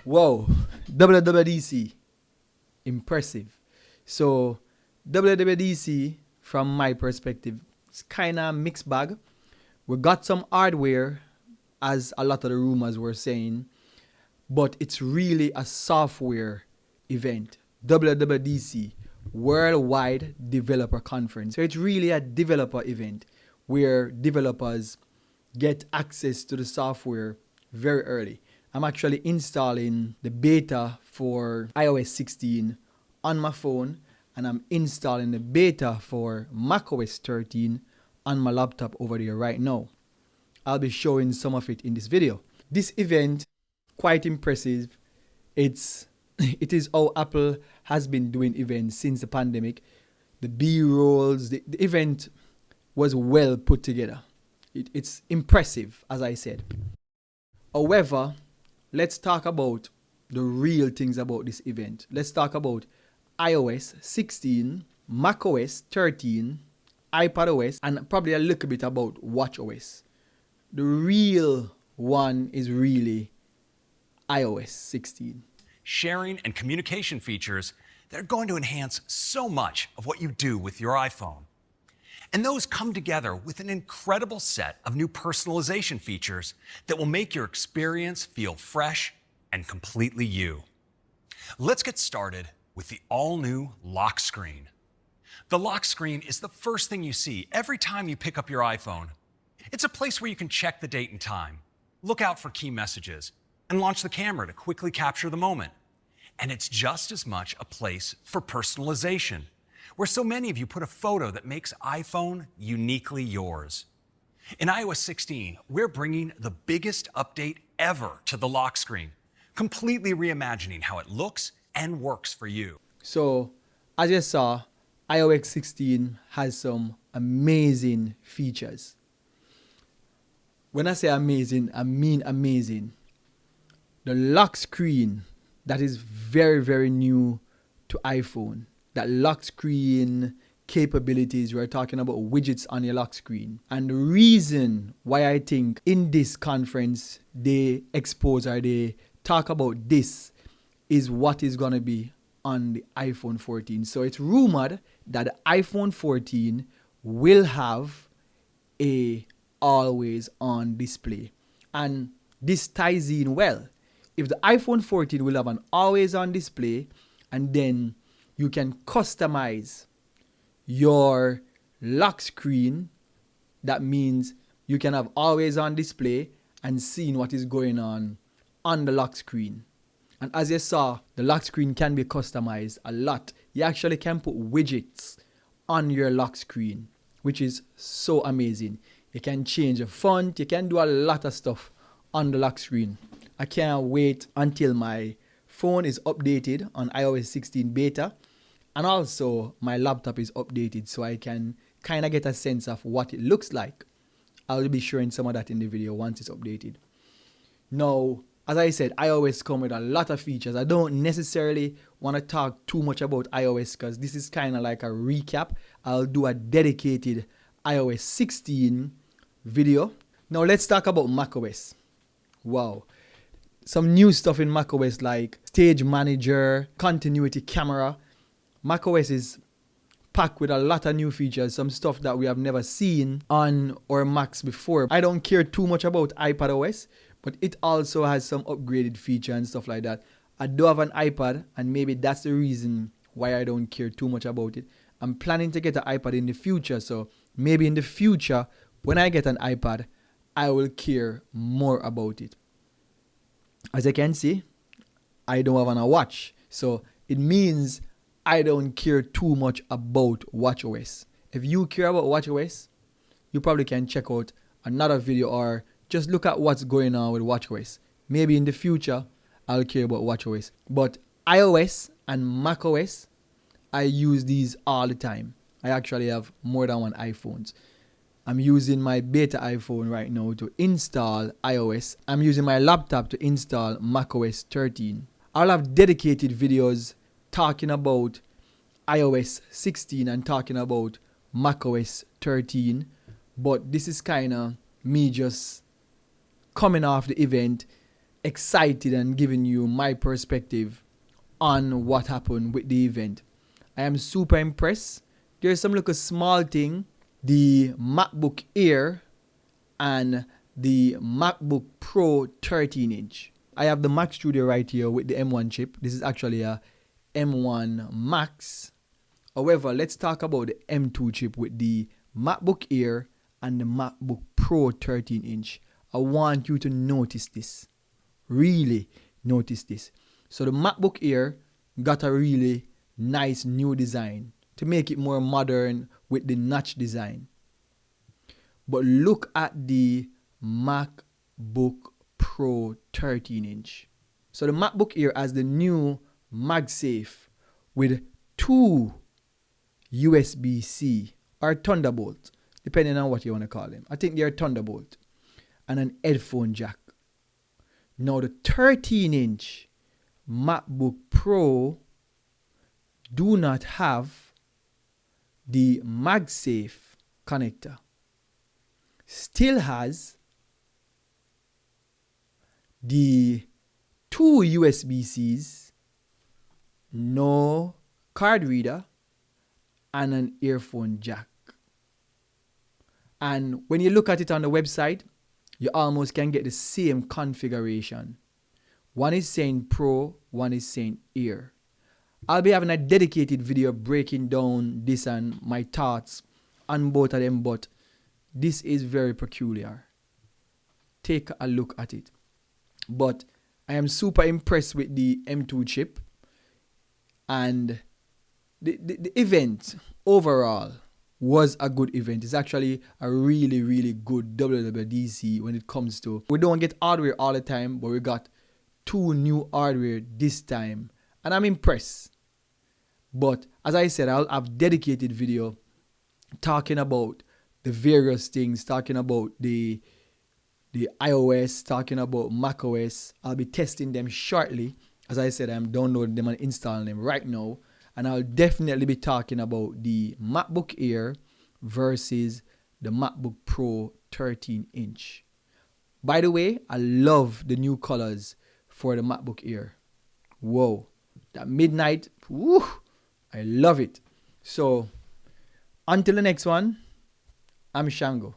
Whoa, WWDC, impressive. So WWDC, from my perspective, it's kind of mixed bag. We got some hardware, as a lot of the rumors were saying, but it's really a software event. WWDC, Worldwide Developer Conference. So it's really a developer event where developers get access to the software very early. I'm actually installing the beta for iOS 16 on my phone, and I'm installing the beta for macOS 13 on my laptop over there right now. I'll be showing some of it in this video. This event, quite impressive. It is how Apple has been doing events since the pandemic. The B-rolls, the event was well put together. It's impressive, as I said. However, let's talk about the real things about this event. Let's talk about iOS 16, macOS 13, iPadOS, and probably a little bit about watchOS. The real one is really iOS 16. Sharing and communication features that are going to enhance so much of what you do with your iPhone. And those come together with an incredible set of new personalization features that will make your experience feel fresh and completely you. Let's get started with the all-new lock screen. The lock screen is the first thing you see every time you pick up your iPhone. It's a place where you can check the date and time, look out for key messages, and launch the camera to quickly capture the moment. And it's just as much a place for personalization, where so many of you put a photo that makes iPhone uniquely yours. In iOS 16, we're bringing the biggest update ever to the lock screen, completely reimagining how it looks and works for you. So, as you saw, iOS 16 has some amazing features. When I say amazing, I mean amazing. The lock screen, that is very, very new to iPhone. That lock screen capabilities, we're talking about widgets on your lock screen. And the reason why I think in this conference they expose or they talk about this is what is going to be on the iPhone 14. So it's rumored that the iPhone 14 will have a always on display. And this ties in well. If the iPhone 14 will have an always on display, and then you can customize your lock screen, that means you can have always on display and seeing what is going on the lock screen. And as you saw, the lock screen can be customized a lot. You actually can put widgets on your lock screen, which is so amazing. You can change the font, you can do a lot of stuff on the lock screen. I can't wait until my phone is updated on iOS 16 beta, and also my laptop is updated so I can kind of get a sense of what it looks like. I'll be showing some of that in the video once it's updated. Now, as I said, iOS comes with a lot of features. I don't necessarily want to talk too much about iOS because this is kind of like a recap. I'll do a dedicated iOS 16 video. Now let's talk about macOS. Wow. Some new stuff in macOS like Stage Manager, Continuity Camera. macOS is packed with a lot of new features, some stuff that we have never seen on our Macs before. I don't care too much about iPadOS, but it also has some upgraded features and stuff like that. I do have an iPad, and maybe that's the reason why I don't care too much about it. I'm planning to get an iPad in the future, so maybe in the future, when I get an iPad, I will care more about it. As you can see, I don't have a watch, so it means I don't care too much about watchOS. If you care about watchOS, you probably can check out another video or just look at what's going on with watchOS. Maybe in the future, I'll care about watchOS. But iOS and macOS, I use these all the time. I actually have more than one iPhones. I'm using my beta iPhone right now to install iOS. I'm using my laptop to install macOS 13. I'll have dedicated videos talking about iOS 16 and talking about macOS 13. But this is kind of me just coming off the event, excited and giving you my perspective on what happened with the event. I am super impressed. There's some little small thing, the MacBook Air and the MacBook Pro 13-inch. I have the Mac Studio right here with the M1 chip. This is actually a M1 Max. However, let's talk about the M2 chip with the MacBook Air and the MacBook Pro 13-inch. I want you to notice this. Really notice this. So the MacBook Air got a really nice new design to make it more modern with the notch design. But look at the MacBook Pro 13-inch. So the MacBook Air has the new MagSafe with 2 USB-C or Thunderbolt, depending on what you want to call them. I think they're Thunderbolt, and an headphone jack. Now the 13-inch MacBook Pro do not have the MagSafe connector. Still has the 2 USB-Cs, no card reader, and an earphone jack. And when you look at it on the website, you almost can get the same configuration. One is saying Pro, one is saying Air. I'll be having a dedicated video breaking down this and my thoughts on both of them, but this is very peculiar. Take a look at it. But I am super impressed with the M2 chip, and the event overall was a good event. It's actually a really, really good WWDC when it comes to, we don't get hardware all the time, but we got 2 new hardware this time, and I'm impressed. But as I said, I'll have dedicated video talking about the various things, talking about the iOS, talking about macOS. I'll be testing them shortly. As I said, I'm downloading them and installing them right now. And I'll definitely be talking about the MacBook Air versus the MacBook Pro 13-inch. By the way, I love the new colors for the MacBook Air. Whoa, that midnight, woo, I love it. So, until the next one, I'm Shango.